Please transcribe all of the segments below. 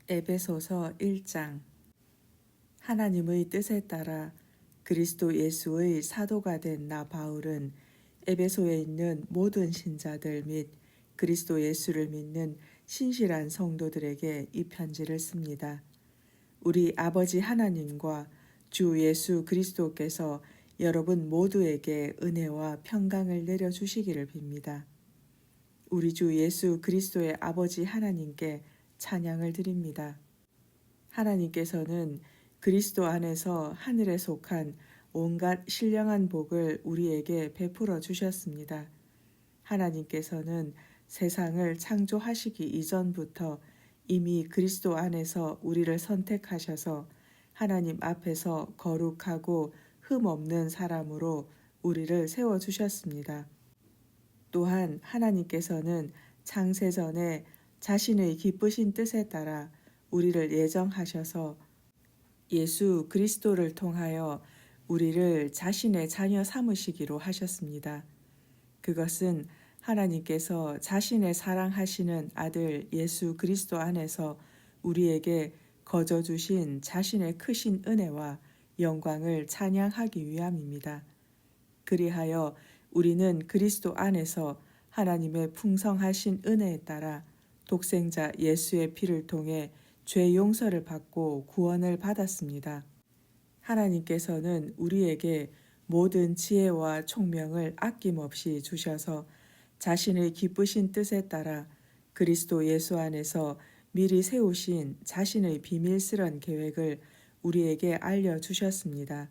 에베소서 1장. 하나님의 뜻에 따라 그리스도 예수의 사도가 된 나 바울은 에베소에 있는 모든 신자들 및 그리스도 예수를 믿는 신실한 성도들에게 이 편지를 씁니다. 우리 아버지 하나님과 주 예수 그리스도께서 여러분 모두에게 은혜와 평강을 내려주시기를 빕니다. 우리 주 예수 그리스도의 아버지 하나님께 찬양을 드립니다. 하나님께서는 그리스도 안에서 하늘에 속한 온갖 신령한 복을 우리에게 베풀어 주셨습니다. 하나님께서는 세상을 창조하시기 이전부터 이미 그리스도 안에서 우리를 선택하셔서 하나님 앞에서 거룩하고 흠없는 사람으로 우리를 세워주셨습니다. 또한 하나님께서는 창세전에 자신의 기쁘신 뜻에 따라 우리를 예정하셔서 예수 그리스도를 통하여 우리를 자신의 자녀 삼으시기로 하셨습니다. 그것은 하나님께서 자신의 사랑하시는 아들 예수 그리스도 안에서 우리에게 거저 주신 자신의 크신 은혜와 영광을 찬양하기 위함입니다. 그리하여 우리는 그리스도 안에서 하나님의 풍성하신 은혜에 따라 독생자 예수의 피를 통해 죄 용서를 받고 구원을 받았습니다. 하나님께서는 우리에게 모든 지혜와 총명을 아낌없이 주셔서 자신의 기쁘신 뜻에 따라 그리스도 예수 안에서 미리 세우신 자신의 비밀스런 계획을 우리에게 알려주셨습니다.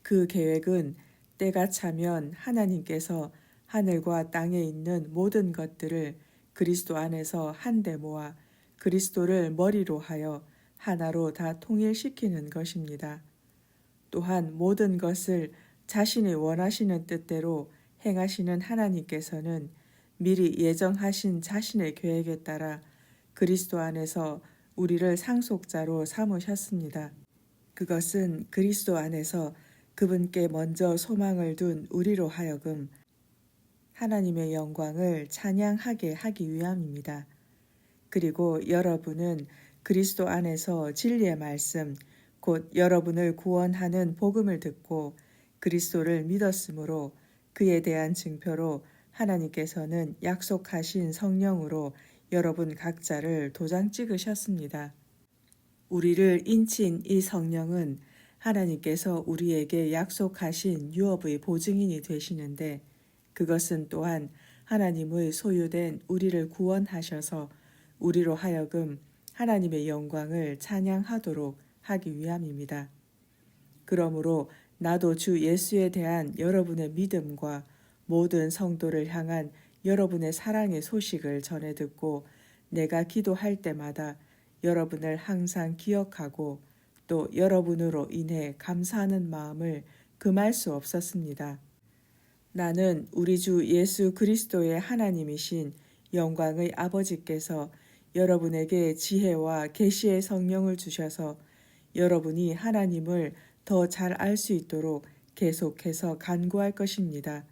그 계획은 때가 차면 하나님께서 하늘과 땅에 있는 모든 것들을 그리스도 안에서 한데 모아 그리스도를 머리로 하여 하나로 다 통일시키는 것입니다. 또한 모든 것을 자신이 원하시는 뜻대로 행하시는 하나님께서는 미리 예정하신 자신의 계획에 따라 그리스도 안에서 우리를 상속자로 삼으셨습니다. 그것은 그리스도 안에서 그분께 먼저 소망을 둔 우리로 하여금 하나님의 영광을 찬양하게 하기 위함입니다. 그리고 여러분은 그리스도 안에서 진리의 말씀, 곧 여러분을 구원하는 복음을 듣고 그리스도를 믿었으므로 그에 대한 증표로 하나님께서는 약속하신 성령으로 여러분 각자를 도장 찍으셨습니다. 우리를 인친 이 성령은 하나님께서 우리에게 약속하신 유업의 보증인이 되시는데 그것은 또한 하나님의 소유된 우리를 구원하셔서 우리로 하여금 하나님의 영광을 찬양하도록 하기 위함입니다. 그러므로 나도 주 예수에 대한 여러분의 믿음과 모든 성도를 향한 여러분의 사랑의 소식을 전해 듣고 내가 기도할 때마다 여러분을 항상 기억하고 또 여러분으로 인해 감사하는 마음을 금할 수 없었습니다. 나는 우리 주 예수 그리스도의 하나님이신 영광의 아버지께서 여러분에게 지혜와 계시의 성령을 주셔서 여러분이 하나님을 더 잘 알 수 있도록 계속해서 간구할 것입니다.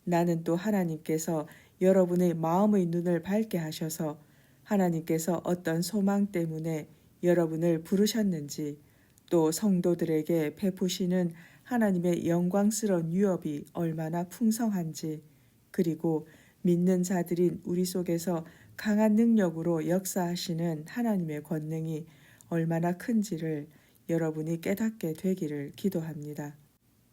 나는 또 하나님께서 여러분의 마음의 눈을 밝게 하셔서 하나님께서 어떤 소망 때문에 여러분을 부르셨는지 또 성도들에게 베푸시는 하나님의 영광스러운 유업이 얼마나 풍성한지 그리고 믿는 자들인 우리 속에서 강한 능력으로 역사하시는 하나님의 권능이 얼마나 큰지를 여러분이 깨닫게 되기를 기도합니다.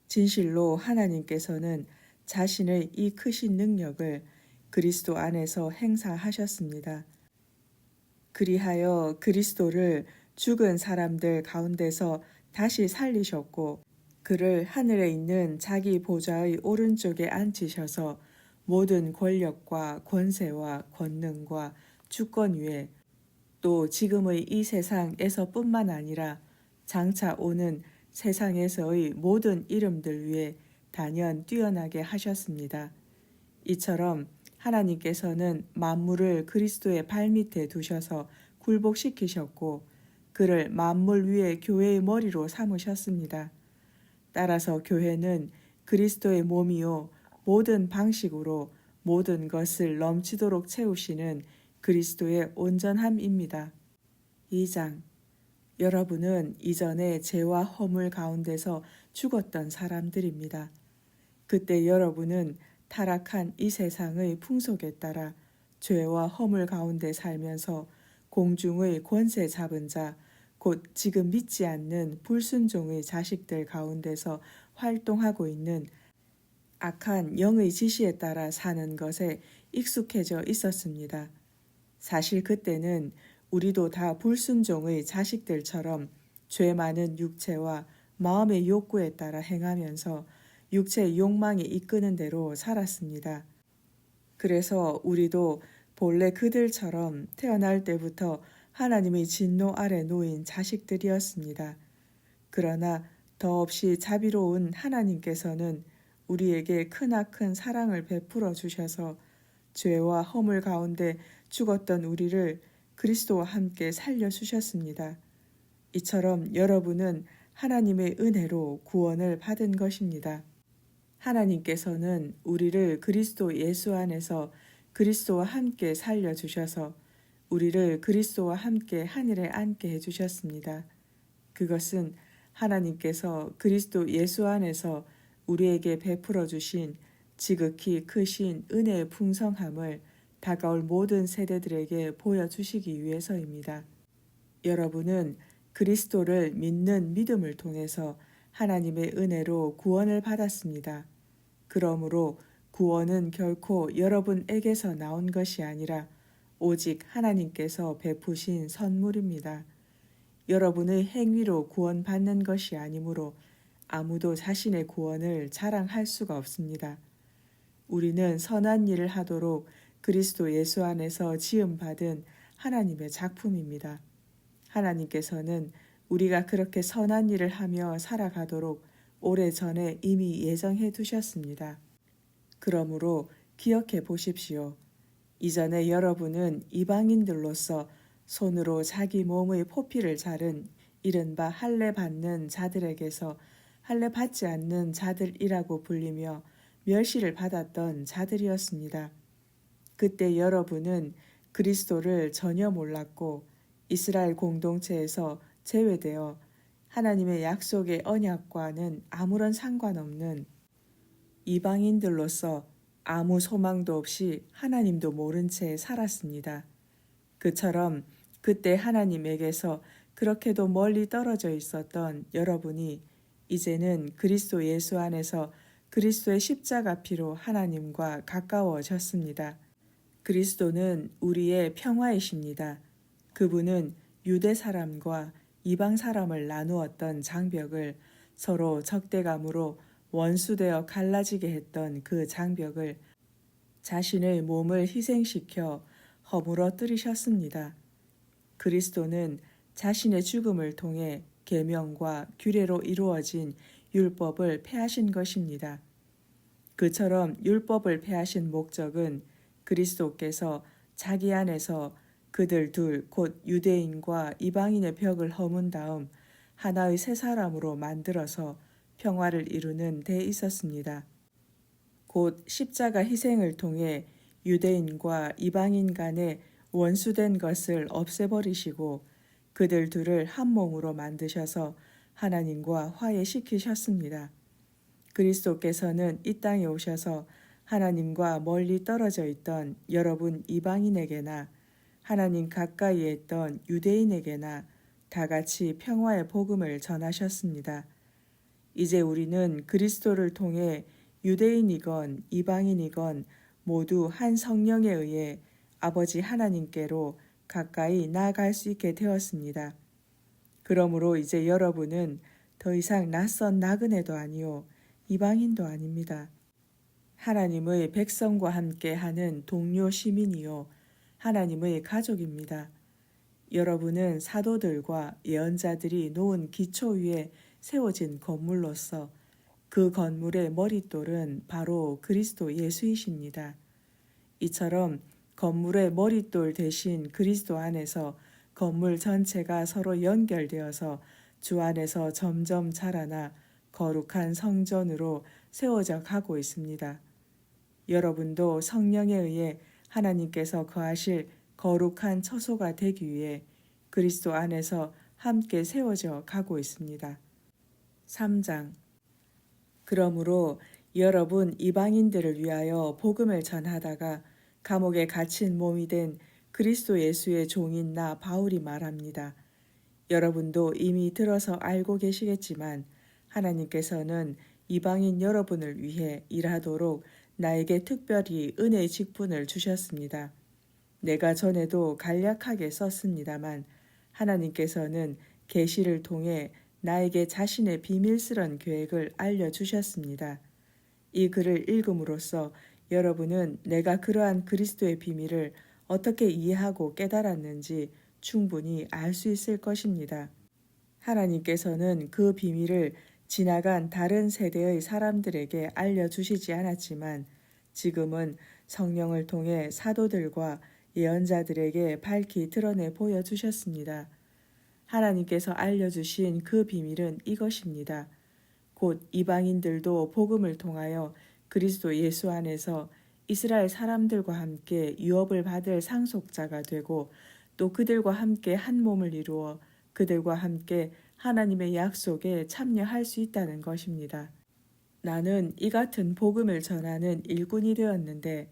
진실로 하나님께서는 자신의 이 크신 능력을 그리스도 안에서 행사하셨습니다. 그리하여 그리스도를 죽은 사람들 가운데서 다시 살리셨고 그를 하늘에 있는 자기 보좌의 오른쪽에 앉히셔서 모든 권력과 권세와 권능과 주권 위에 또 지금의 이 세상에서뿐만 아니라 장차 오는 세상에서의 모든 이름들 위에 단연 뛰어나게 하셨습니다. 이처럼 하나님께서는 만물을 그리스도의 발밑에 두셔서 굴복시키셨고 그를 만물 위에 교회의 머리로 삼으셨습니다. 따라서 교회는 그리스도의 몸이요 모든 방식으로 모든 것을 넘치도록 채우시는 그리스도의 온전함입니다. 2장. 여러분은 이전에 죄와 허물 가운데서 죽었던 사람들입니다. 그때 여러분은 타락한 이 세상의 풍속에 따라 죄와 허물 가운데 살면서 공중의 권세 잡은 자, 곧 지금 믿지 않는 불순종의 자식들 가운데서 활동하고 있는 악한 영의 지시에 따라 사는 것에 익숙해져 있었습니다. 사실 그때는 우리도 다 불순종의 자식들처럼 죄 많은 육체와 마음의 욕구에 따라 행하면서 육체의 욕망이 이끄는 대로 살았습니다. 그래서 우리도 본래 그들처럼 태어날 때부터 하나님의 진노 아래 놓인 자식들이었습니다. 그러나 더없이 자비로운 하나님께서는 우리에게 크나큰 사랑을 베풀어 주셔서 죄와 허물 가운데 죽었던 우리를 그리스도와 함께 살려주셨습니다. 이처럼 여러분은 하나님의 은혜로 구원을 받은 것입니다. 하나님께서는 우리를 그리스도 예수 안에서 그리스도와 함께 살려주셔서 우리를 그리스도와 함께 하늘에 앉게 해주셨습니다. 그것은 하나님께서 그리스도 예수 안에서 우리에게 베풀어 주신 지극히 크신 은혜의 풍성함을 다가올 모든 세대들에게 보여주시기 위해서입니다. 여러분은 그리스도를 믿는 믿음을 통해서 하나님의 은혜로 구원을 받았습니다. 그러므로 구원은 결코 여러분에게서 나온 것이 아니라 오직 하나님께서 베푸신 선물입니다. 여러분의 행위로 구원받는 것이 아니므로 아무도 자신의 구원을 자랑할 수가 없습니다. 우리는 선한 일을 하도록 그리스도 예수 안에서 지음받은 하나님의 작품입니다. 하나님께서는 우리가 그렇게 선한 일을 하며 살아가도록 오래전에 이미 예정해 두셨습니다. 그러므로 기억해 보십시오. 이전에 여러분은 이방인들로서 손으로 자기 몸의 포피를 자른 이른바 할례 받는 자들에게서 할례 받지 않는 자들이라고 불리며 멸시를 받았던 자들이었습니다. 그때 여러분은 그리스도를 전혀 몰랐고 이스라엘 공동체에서 제외되어 하나님의 약속의 언약과는 아무런 상관없는 이방인들로서 아무 소망도 없이 하나님도 모른 채 살았습니다. 그처럼 그때 하나님에게서 그렇게도 멀리 떨어져 있었던 여러분이 이제는 그리스도 예수 안에서 그리스도의 십자가 피로 하나님과 가까워졌습니다. 그리스도는 우리의 평화이십니다. 그분은 유대 사람과 이방 사람을 나누었던 장벽을 서로 적대감으로 원수되어 갈라지게 했던 그 장벽을 자신의 몸을 희생시켜 허물어뜨리셨습니다. 그리스도는 자신의 죽음을 통해 계명과 규례로 이루어진 율법을 폐하신 것입니다. 그처럼 율법을 폐하신 목적은 그리스도께서 자기 안에서 그들 둘 곧 유대인과 이방인의 벽을 허문 다음 하나의 새 사람으로 만들어서 평화를 이루는 데 있었습니다. 곧 십자가 희생을 통해 유대인과 이방인 간에 원수된 것을 없애버리시고 그들 둘을 한 몸으로 만드셔서 하나님과 화해시키셨습니다. 그리스도께서는 이 땅에 오셔서 하나님과 멀리 떨어져 있던 여러분 이방인에게나 하나님 가까이에 있던 유대인에게나 다 같이 평화의 복음을 전하셨습니다. 이제 우리는 그리스도를 통해 유대인이건 이방인이건 모두 한 성령에 의해 아버지 하나님께로 가까이 나아갈 수 있게 되었습니다. 그러므로 이제 여러분은 더 이상 낯선 나그네도 아니요 이방인도 아닙니다. 하나님의 백성과 함께 하는 동료 시민이요 하나님의 가족입니다. 여러분은 사도들과 예언자들이 놓은 기초 위에 세워진 건물로서 그 건물의 머릿돌은 바로 그리스도 예수이십니다. 이처럼 건물의 머릿돌 대신 그리스도 안에서 건물 전체가 서로 연결되어서 주 안에서 점점 자라나 거룩한 성전으로 세워져 가고 있습니다. 여러분도 성령에 의해 하나님께서 거하실 거룩한 처소가 되기 위해 그리스도 안에서 함께 세워져 가고 있습니다. 3장. 그러므로 여러분 이방인들을 위하여 복음을 전하다가 감옥에 갇힌 몸이 된 그리스도 예수의 종인 나 바울이 말합니다. 여러분도 이미 들어서 알고 계시겠지만 하나님께서는 이방인 여러분을 위해 일하도록 나에게 특별히 은혜의 직분을 주셨습니다. 내가 전에도 간략하게 썼습니다만 하나님께서는 계시를 통해 나에게 자신의 비밀스런 계획을 알려주셨습니다. 이 글을 읽음으로써 여러분은 내가 그러한 그리스도의 비밀을 어떻게 이해하고 깨달았는지 충분히 알 수 있을 것입니다. 하나님께서는 그 비밀을 지나간 다른 세대의 사람들에게 알려주시지 않았지만 지금은 성령을 통해 사도들과 예언자들에게 밝히 드러내 보여주셨습니다. 하나님께서 알려주신 그 비밀은 이것입니다. 곧 이방인들도 복음을 통하여 그리스도 예수 안에서 이스라엘 사람들과 함께 유업을 받을 상속자가 되고 또 그들과 함께 한 몸을 이루어 그들과 함께 하나님의 약속에 참여할 수 있다는 것입니다. 나는 이 같은 복음을 전하는 일꾼이 되었는데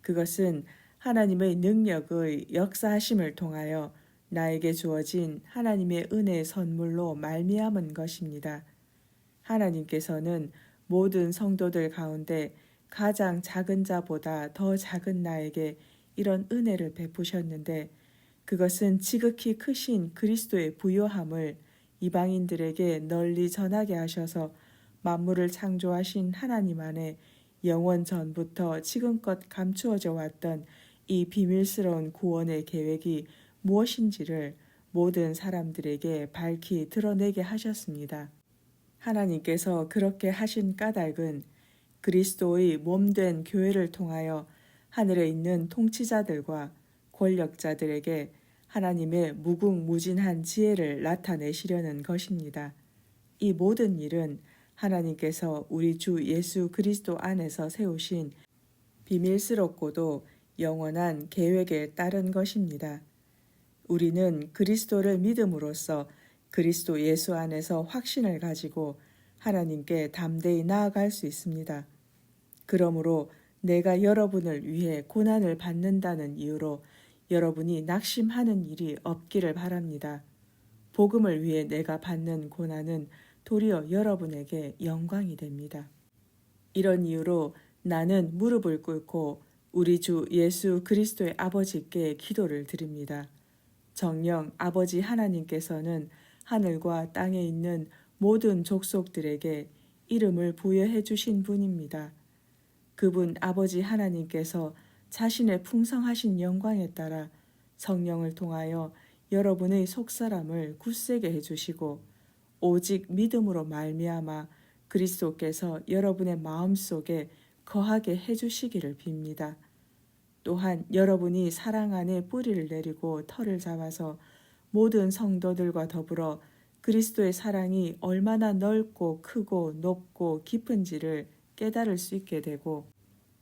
그것은 하나님의 능력의 역사하심을 통하여 나에게 주어진 하나님의 은혜의 선물로 말미암은 것입니다. 하나님께서는 모든 성도들 가운데 가장 작은 자보다 더 작은 나에게 이런 은혜를 베푸셨는데 그것은 지극히 크신 그리스도의 부요함을 이방인들에게 널리 전하게 하셔서 만물을 창조하신 하나님 안에 영원 전부터 지금껏 감추어져 왔던 이 비밀스러운 구원의 계획이 무엇인지를 모든 사람들에게 밝히 드러내게 하셨습니다. 하나님께서 그렇게 하신 까닭은 그리스도의 몸된 교회를 통하여 하늘에 있는 통치자들과 권력자들에게 하나님의 무궁무진한 지혜를 나타내시려는 것입니다. 이 모든 일은 하나님께서 우리 주 예수 그리스도 안에서 세우신 비밀스럽고도 영원한 계획에 따른 것입니다. 우리는 그리스도를 믿음으로써 그리스도 예수 안에서 확신을 가지고 하나님께 담대히 나아갈 수 있습니다. 그러므로 내가 여러분을 위해 고난을 받는다는 이유로 여러분이 낙심하는 일이 없기를 바랍니다. 복음을 위해 내가 받는 고난은 도리어 여러분에게 영광이 됩니다. 이런 이유로 나는 무릎을 꿇고 우리 주 예수 그리스도의 아버지께 기도를 드립니다. 정녕 아버지 하나님께서는 하늘과 땅에 있는 모든 족속들에게 이름을 부여해 주신 분입니다. 그분 아버지 하나님께서 자신의 풍성하신 영광에 따라 성령을 통하여 여러분의 속사람을 굳세게 해주시고 오직 믿음으로 말미암아 그리스도께서 여러분의 마음속에 거하게 해주시기를 빕니다. 또한 여러분이 사랑 안에 뿌리를 내리고 털을 잡아서 모든 성도들과 더불어 그리스도의 사랑이 얼마나 넓고 크고 높고 깊은지를 깨달을 수 있게 되고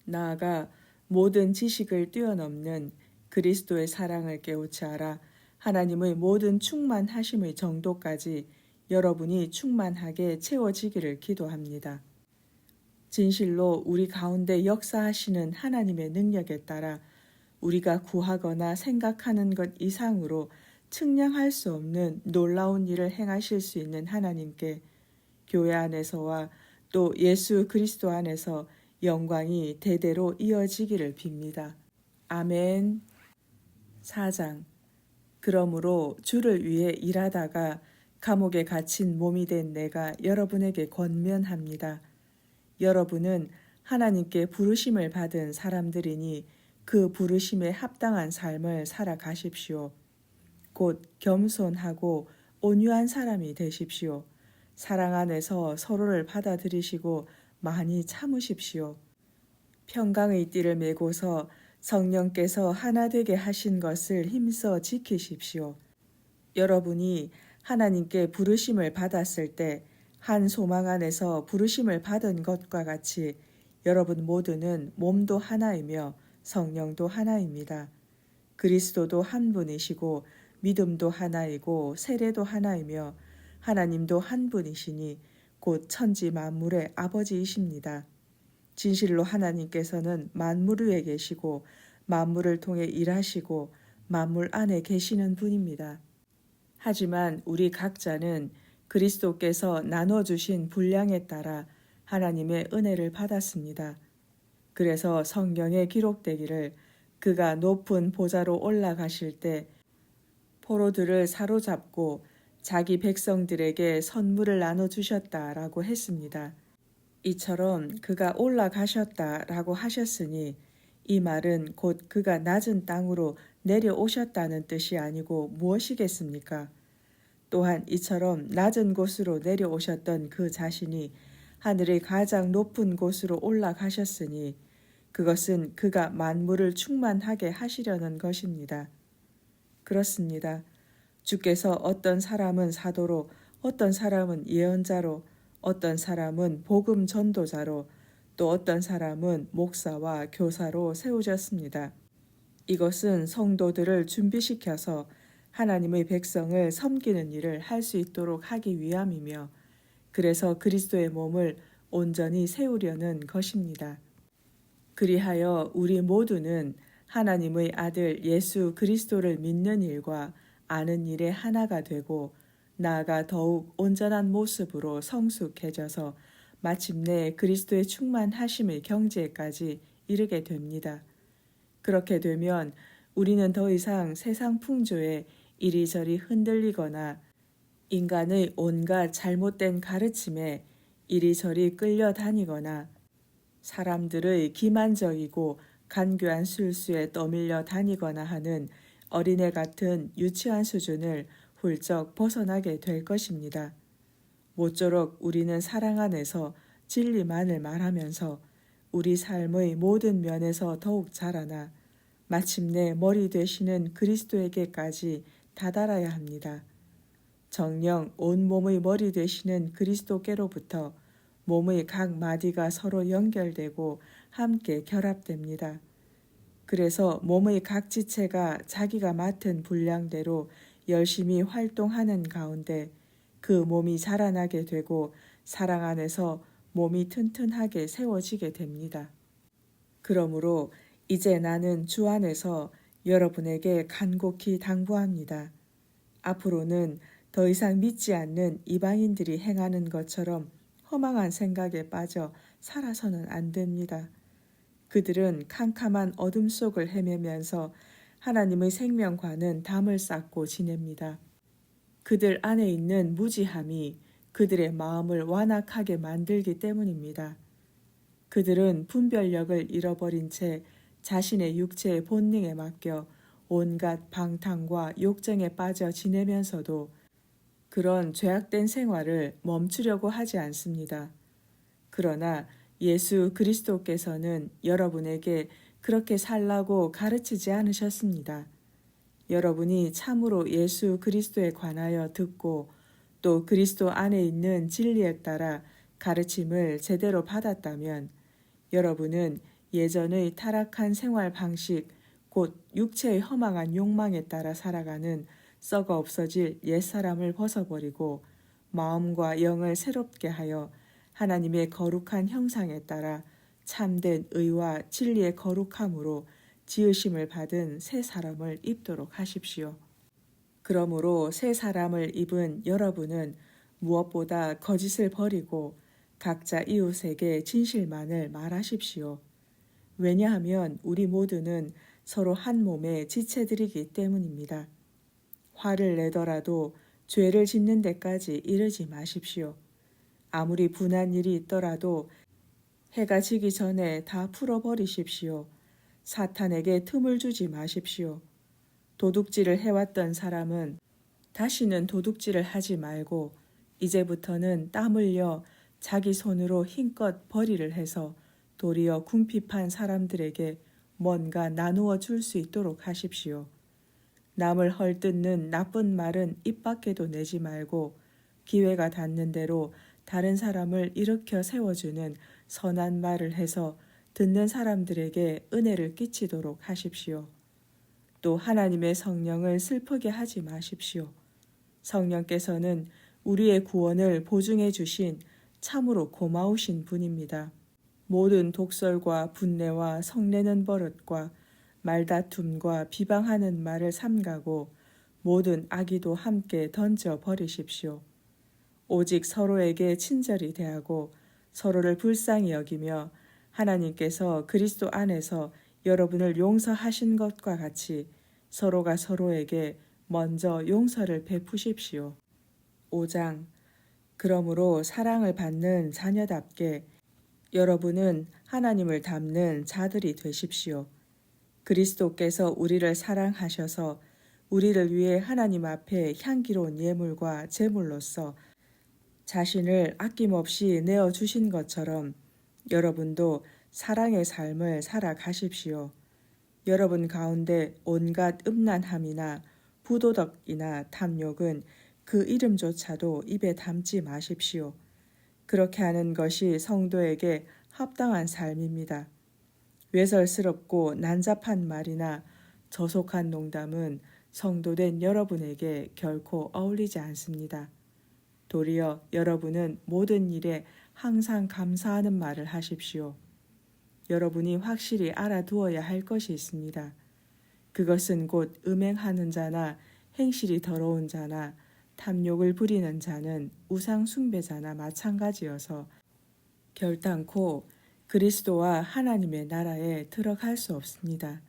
나아가 모든 지식을 뛰어넘는 그리스도의 사랑을 깨우치 알아 하나님의 모든 충만하심의 정도까지 여러분이 충만하게 채워지기를 기도합니다. 진실로 우리 가운데 역사하시는 하나님의 능력에 따라 우리가 구하거나 생각하는 것 이상으로 측량할 수 없는 놀라운 일을 행하실 수 있는 하나님께 교회 안에서와 또 예수 그리스도 안에서 영광이 대대로 이어지기를 빕니다. 아멘. 4장. 그러므로 주를 위해 일하다가 감옥에 갇힌 몸이 된 내가 여러분에게 권면합니다. 여러분은 하나님께 부르심을 받은 사람들이니 그 부르심에 합당한 삶을 살아가십시오. 곧 겸손하고 온유한 사람이 되십시오. 사랑 안에서 서로를 받아들이시고 많이 참으십시오. 평강의 띠를 메고서 성령께서 하나 되게 하신 것을 힘써 지키십시오. 여러분이 하나님께 부르심을 받았을 때 한 소망 안에서 부르심을 받은 것과 같이 여러분 모두는 몸도 하나이며 성령도 하나입니다. 그리스도도 한 분이시고 믿음도 하나이고 세례도 하나이며 하나님도 한 분이시니 곧 천지 만물의 아버지이십니다. 진실로 하나님께서는 만물 위에 계시고 만물을 통해 일하시고 만물 안에 계시는 분입니다. 하지만 우리 각자는 그리스도께서 나눠주신 분량에 따라 하나님의 은혜를 받았습니다. 그래서 성경에 기록되기를 그가 높은 보좌로 올라가실 때 포로들을 사로잡고 자기 백성들에게 선물을 나눠주셨다라고 했습니다. 이처럼 그가 올라가셨다라고 하셨으니 이 말은 곧 그가 낮은 땅으로 내려오셨다는 뜻이 아니고 무엇이겠습니까? 또한 이처럼 낮은 곳으로 내려오셨던 그 자신이 하늘의 가장 높은 곳으로 올라가셨으니 그것은 그가 만물을 충만하게 하시려는 것입니다. 그렇습니다. 주께서 어떤 사람은 사도로, 어떤 사람은 예언자로, 어떤 사람은 복음 전도자로, 또 어떤 사람은 목사와 교사로 세우셨습니다. 이것은 성도들을 준비시켜서 하나님의 백성을 섬기는 일을 할 수 있도록 하기 위함이며, 그래서 그리스도의 몸을 온전히 세우려는 것입니다. 그리하여 우리 모두는 하나님의 아들 예수 그리스도를 믿는 일과 아는 일에 하나가 되고 나아가 더욱 온전한 모습으로 성숙해져서 마침내 그리스도의 충만하심의 경지에까지 이르게 됩니다. 그렇게 되면 우리는 더 이상 세상 풍조에 이리저리 흔들리거나 인간의 온갖 잘못된 가르침에 이리저리 끌려다니거나 사람들의 기만적이고 간교한 술수에 떠밀려 다니거나 하는 어린애 같은 유치한 수준을 훌쩍 벗어나게 될 것입니다. 모쪼록 우리는 사랑 안에서 진리만을 말하면서 우리 삶의 모든 면에서 더욱 자라나 마침내 머리 되시는 그리스도에게까지 다다라야 합니다. 정녕 온몸의 머리 되시는 그리스도께로부터 몸의 각 마디가 서로 연결되고 함께 결합됩니다. 그래서 몸의 각 지체가 자기가 맡은 분량대로 열심히 활동하는 가운데 그 몸이 자라나게 되고 사랑 안에서 몸이 튼튼하게 세워지게 됩니다. 그러므로 이제 나는 주 안에서 여러분에게 간곡히 당부합니다. 앞으로는 더 이상 믿지 않는 이방인들이 행하는 것처럼 허망한 생각에 빠져 살아서는 안 됩니다. 그들은 캄캄한 어둠 속을 헤매면서 하나님의 생명과는 담을 쌓고 지냅니다. 그들 안에 있는 무지함이 그들의 마음을 완악하게 만들기 때문입니다. 그들은 분별력을 잃어버린 채 자신의 육체의 본능에 맡겨 온갖 방탕과 욕정에 빠져 지내면서도 그런 죄악된 생활을 멈추려고 하지 않습니다. 그러나 예수 그리스도께서는 여러분에게 그렇게 살라고 가르치지 않으셨습니다. 여러분이 참으로 예수 그리스도에 관하여 듣고 또 그리스도 안에 있는 진리에 따라 가르침을 제대로 받았다면 여러분은 예전의 타락한 생활 방식, 곧 육체의 허망한 욕망에 따라 살아가는 썩어 없어질 옛사람을 벗어버리고 마음과 영을 새롭게 하여 하나님의 거룩한 형상에 따라 참된 의와 진리의 거룩함으로 지으심을 받은 새 사람을 입도록 하십시오. 그러므로 새 사람을 입은 여러분은 무엇보다 거짓을 버리고 각자 이웃에게 진실만을 말하십시오. 왜냐하면 우리 모두는 서로 한 몸의 지체들이기 때문입니다. 화를 내더라도 죄를 짓는 데까지 이르지 마십시오. 아무리 분한 일이 있더라도 해가 지기 전에 다 풀어버리십시오. 사탄에게 틈을 주지 마십시오. 도둑질을 해왔던 사람은 다시는 도둑질을 하지 말고 이제부터는 땀 흘려 자기 손으로 힘껏 벌이를 해서 도리어 궁핍한 사람들에게 뭔가 나누어 줄 수 있도록 하십시오. 남을 헐뜯는 나쁜 말은 입 밖에도 내지 말고 기회가 닿는 대로 다른 사람을 일으켜 세워주는 선한 말을 해서 듣는 사람들에게 은혜를 끼치도록 하십시오. 또 하나님의 성령을 슬프게 하지 마십시오. 성령께서는 우리의 구원을 보증해 주신 참으로 고마우신 분입니다. 모든 독설과 분내와 성내는 버릇과 말다툼과 비방하는 말을 삼가고 모든 악의도 함께 던져 버리십시오. 오직 서로에게 친절히 대하고 서로를 불쌍히 여기며 하나님께서 그리스도 안에서 여러분을 용서하신 것과 같이 서로가 서로에게 먼저 용서를 베푸십시오. 5장. 그러므로 사랑을 받는 자녀답게 여러분은 하나님을 닮는 자들이 되십시오. 그리스도께서 우리를 사랑하셔서 우리를 위해 하나님 앞에 향기로운 예물과 제물로서 자신을 아낌없이 내어주신 것처럼 여러분도 사랑의 삶을 살아가십시오. 여러분 가운데 온갖 음란함이나 부도덕이나 탐욕은 그 이름조차도 입에 담지 마십시오. 그렇게 하는 것이 성도에게 합당한 삶입니다. 외설스럽고 난잡한 말이나 저속한 농담은 성도된 여러분에게 결코 어울리지 않습니다. 도리어 여러분은 모든 일에 항상 감사하는 말을 하십시오. 여러분이 확실히 알아두어야 할 것이 있습니다. 그것은 곧 음행하는 자나 행실이 더러운 자나 탐욕을 부리는 자는 우상 숭배자나 마찬가지여서 결단코 그리스도와 하나님의 나라에 들어갈 수 없습니다.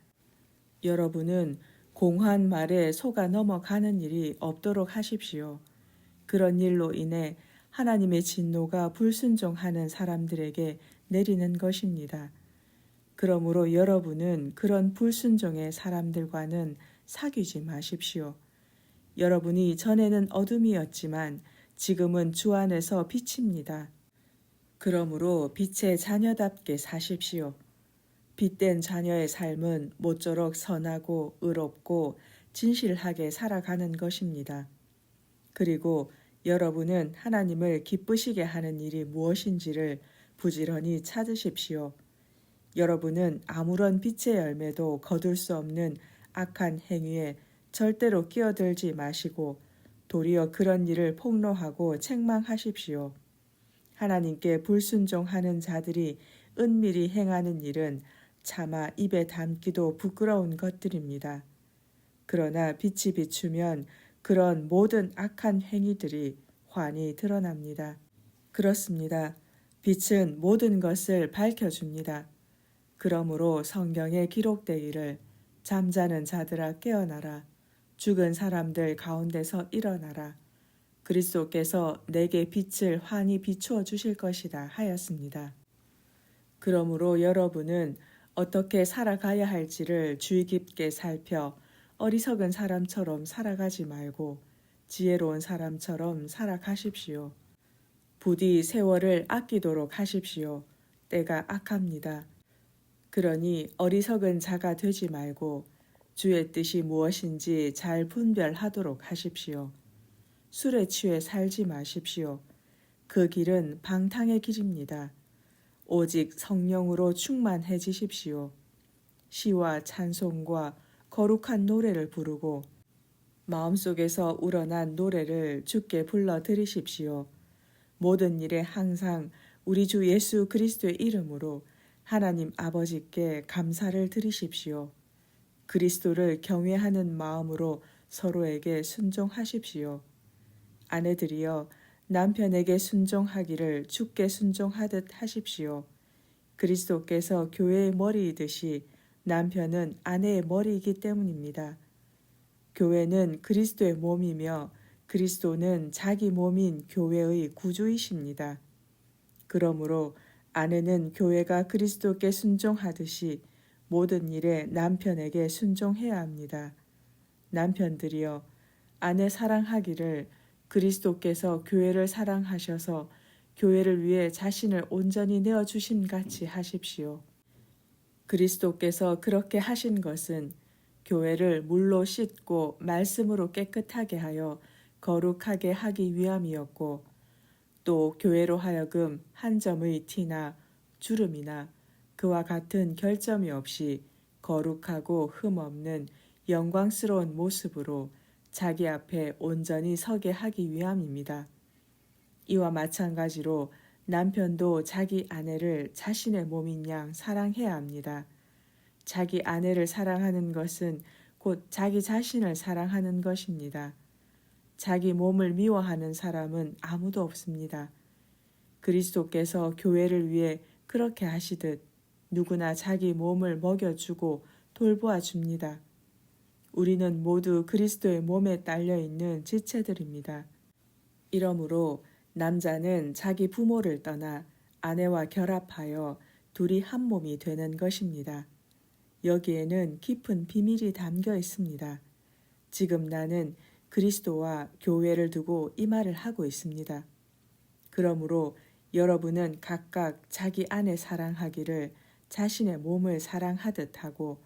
여러분은 공허한 말에 속아 넘어가는 일이 없도록 하십시오. 그런 일로 인해 하나님의 진노가 불순종하는 사람들에게 내리는 것입니다. 그러므로 여러분은 그런 불순종의 사람들과는 사귀지 마십시오. 여러분이 전에는 어둠이었지만 지금은 주 안에서 빛입니다. 그러므로 빛의 자녀답게 사십시오. 빛된 자녀의 삶은 모쪼록 선하고 의롭고 진실하게 살아가는 것입니다. 그리고 여러분은 하나님을 기쁘시게 하는 일이 무엇인지를 부지런히 찾으십시오. 여러분은 아무런 빛의 열매도 거둘 수 없는 악한 행위에 절대로 끼어들지 마시고 도리어 그런 일을 폭로하고 책망하십시오. 하나님께 불순종하는 자들이 은밀히 행하는 일은 차마 입에 담기도 부끄러운 것들입니다. 그러나 빛이 비추면 그런 모든 악한 행위들이 환히 드러납니다. 그렇습니다. 빛은 모든 것을 밝혀줍니다. 그러므로 성경에 기록되기를 잠자는 자들아 깨어나라. 죽은 사람들 가운데서 일어나라. 그리스도께서 내게 빛을 환히 비추어 주실 것이다 하였습니다. 그러므로 여러분은 어떻게 살아가야 할지를 주의 깊게 살펴 어리석은 사람처럼 살아가지 말고 지혜로운 사람처럼 살아가십시오. 부디 세월을 아끼도록 하십시오. 때가 악합니다. 그러니 어리석은 자가 되지 말고 주의 뜻이 무엇인지 잘 분별하도록 하십시오. 술에 취해 살지 마십시오. 그 길은 방탕의 길입니다. 오직 성령으로 충만해지십시오. 시와 찬송과 거룩한 노래를 부르고 마음속에서 우러난 노래를 주께 불러 드리십시오. 모든 일에 항상 우리 주 예수 그리스도의 이름으로 하나님 아버지께 감사를 드리십시오. 그리스도를 경외하는 마음으로 서로에게 순종하십시오. 아내들이여 남편에게 순종하기를 주께 순종하듯 하십시오. 그리스도께서 교회의 머리이듯이 남편은 아내의 머리이기 때문입니다. 교회는 그리스도의 몸이며 그리스도는 자기 몸인 교회의 구주이십니다. 그러므로 아내는 교회가 그리스도께 순종하듯이 모든 일에 남편에게 순종해야 합니다. 남편들이여 아내 사랑하기를 그리스도께서 교회를 사랑하셔서 교회를 위해 자신을 온전히 내어주심 같이 하십시오. 그리스도께서 그렇게 하신 것은 교회를 물로 씻고 말씀으로 깨끗하게 하여 거룩하게 하기 위함이었고 또 교회로 하여금 한 점의 티나 주름이나 그와 같은 결점이 없이 거룩하고 흠없는 영광스러운 모습으로 자기 앞에 온전히 서게 하기 위함입니다. 이와 마찬가지로 남편도 자기 아내를 자신의 몸인 양 사랑해야 합니다. 자기 아내를 사랑하는 것은 곧 자기 자신을 사랑하는 것입니다. 자기 몸을 미워하는 사람은 아무도 없습니다. 그리스도께서 교회를 위해 그렇게 하시듯 누구나 자기 몸을 먹여주고 돌보아 줍니다. 우리는 모두 그리스도의 몸에 딸려 있는 지체들입니다. 이러므로 남자는 자기 부모를 떠나 아내와 결합하여 둘이 한 몸이 되는 것입니다. 여기에는 깊은 비밀이 담겨 있습니다. 지금 나는 그리스도와 교회를 두고 이 말을 하고 있습니다. 그러므로 여러분은 각각 자기 아내 사랑하기를 자신의 몸을 사랑하듯 하고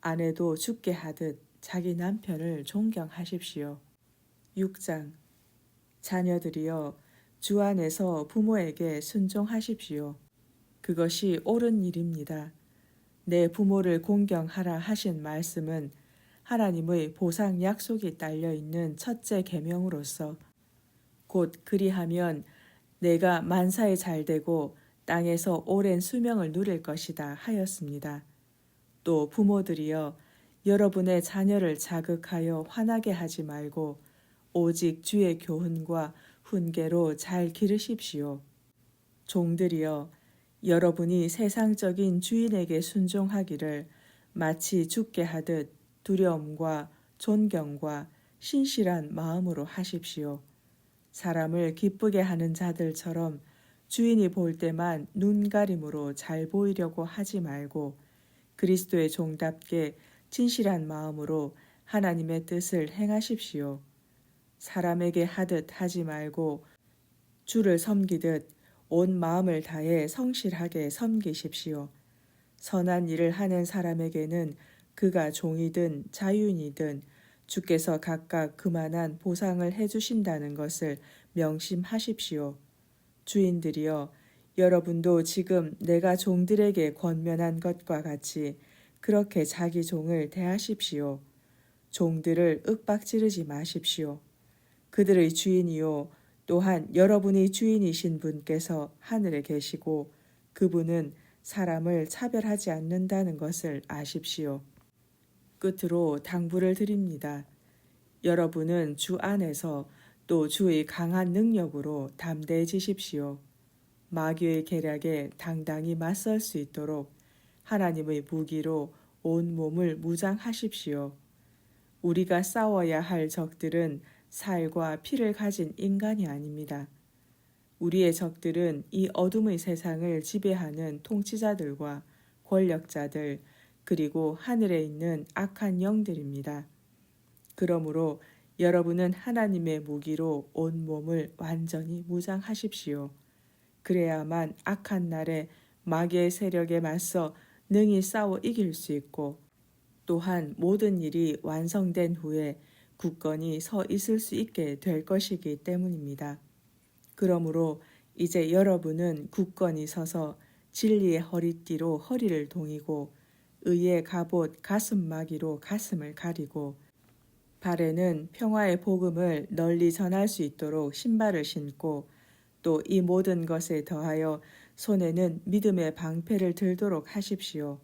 아내도 죽게 하듯 자기 남편을 존경하십시오. 6장 자녀들이여 주 안에서 부모에게 순종하십시오. 그것이 옳은 일입니다. 내 부모를 공경하라 하신 말씀은 하나님의 보상 약속이 딸려 있는 첫째 계명으로서 곧 그리하면 내가 만사에 잘되고 땅에서 오랜 수명을 누릴 것이다 하였습니다. 또 부모들이여 여러분의 자녀를 자극하여 화나게 하지 말고 오직 주의 교훈과 훈계로 잘 기르십시오. 종들이여 여러분이 세상적인 주인에게 순종하기를 마치 죽게 하듯 두려움과 존경과 신실한 마음으로 하십시오. 사람을 기쁘게 하는 자들처럼 주인이 볼 때만 눈가림으로 잘 보이려고 하지 말고 그리스도의 종답게 진실한 마음으로 하나님의 뜻을 행하십시오. 사람에게 하듯 하지 말고 주를 섬기듯 온 마음을 다해 성실하게 섬기십시오. 선한 일을 하는 사람에게는 그가 종이든 자유인이든 주께서 각각 그만한 보상을 해주신다는 것을 명심하십시오. 주인들이여 여러분도 지금 내가 종들에게 권면한 것과 같이 그렇게 자기 종을 대하십시오. 종들을 윽박지르지 마십시오. 그들의 주인이요 또한 여러분의 주인이신 분께서 하늘에 계시고 그분은 사람을 차별하지 않는다는 것을 아십시오. 끝으로 당부를 드립니다. 여러분은 주 안에서 또 주의 강한 능력으로 담대해지십시오. 마귀의 계략에 당당히 맞설 수 있도록 하나님의 무기로 온 몸을 무장하십시오. 우리가 싸워야 할 적들은 살과 피를 가진 인간이 아닙니다. 우리의 적들은 이 어둠의 세상을 지배하는 통치자들과 권력자들 그리고 하늘에 있는 악한 영들입니다. 그러므로 여러분은 하나님의 무기로 온 몸을 완전히 무장하십시오. 그래야만 악한 날에 마귀의 세력에 맞서 능히 싸워 이길 수 있고 또한 모든 일이 완성된 후에 굳건히 서 있을 수 있게 될 것이기 때문입니다. 그러므로 이제 여러분은 굳건히 서서 진리의 허리띠로 허리를 동이고 의의 갑옷 가슴마기로 가슴을 가리고 발에는 평화의 복음을 널리 전할 수 있도록 신발을 신고 또 이 모든 것에 더하여 손에는 믿음의 방패를 들도록 하십시오.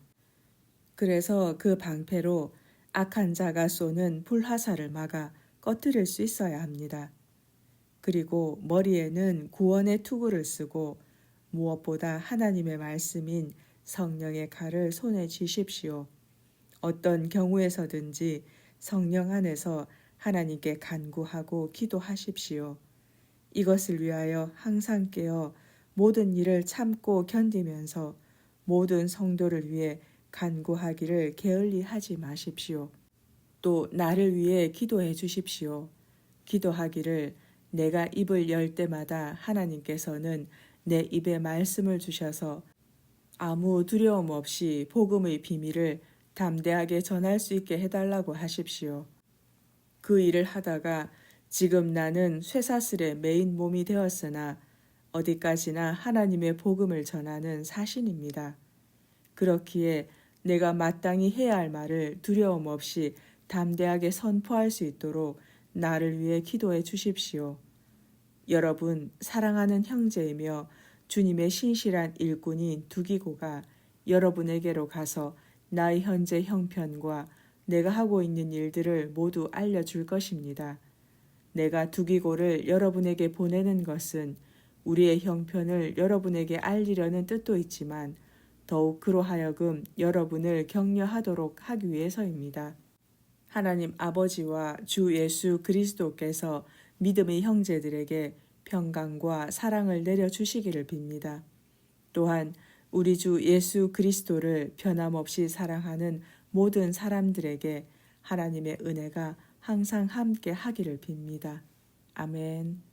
그래서 그 방패로 악한 자가 쏘는 불화살을 막아 꺼뜨릴 수 있어야 합니다. 그리고 머리에는 구원의 투구를 쓰고 무엇보다 하나님의 말씀인 성령의 칼을 손에 쥐십시오. 어떤 경우에서든지 성령 안에서 하나님께 간구하고 기도하십시오. 이것을 위하여 항상 깨어 모든 일을 참고 견디면서 모든 성도를 위해 간구하기를 게을리 하지 마십시오. 또 나를 위해 기도해 주십시오. 기도하기를 내가 입을 열 때마다 하나님께서는 내 입에 말씀을 주셔서 아무 두려움 없이 복음의 비밀을 담대하게 전할 수 있게 해달라고 하십시오. 그 일을 하다가 지금 나는 쇠사슬의 메인 몸이 되었으나 어디까지나 하나님의 복음을 전하는 사신입니다. 그렇기에 내가 마땅히 해야 할 말을 두려움 없이 담대하게 선포할 수 있도록 나를 위해 기도해 주십시오. 여러분, 사랑하는 형제이며 주님의 신실한 일꾼인 두기고가 여러분에게로 가서 나의 현재 형편과 내가 하고 있는 일들을 모두 알려줄 것입니다. 내가 두기고를 여러분에게 보내는 것은 우리의 형편을 여러분에게 알리려는 뜻도 있지만 더욱 그로 하여금 여러분을 격려하도록 하기 위해서입니다. 하나님 아버지와 주 예수 그리스도께서 믿음의 형제들에게 평강과 사랑을 내려주시기를 빕니다. 또한 우리 주 예수 그리스도를 변함없이 사랑하는 모든 사람들에게 하나님의 은혜가 항상 함께 하기를 빕니다. 아멘.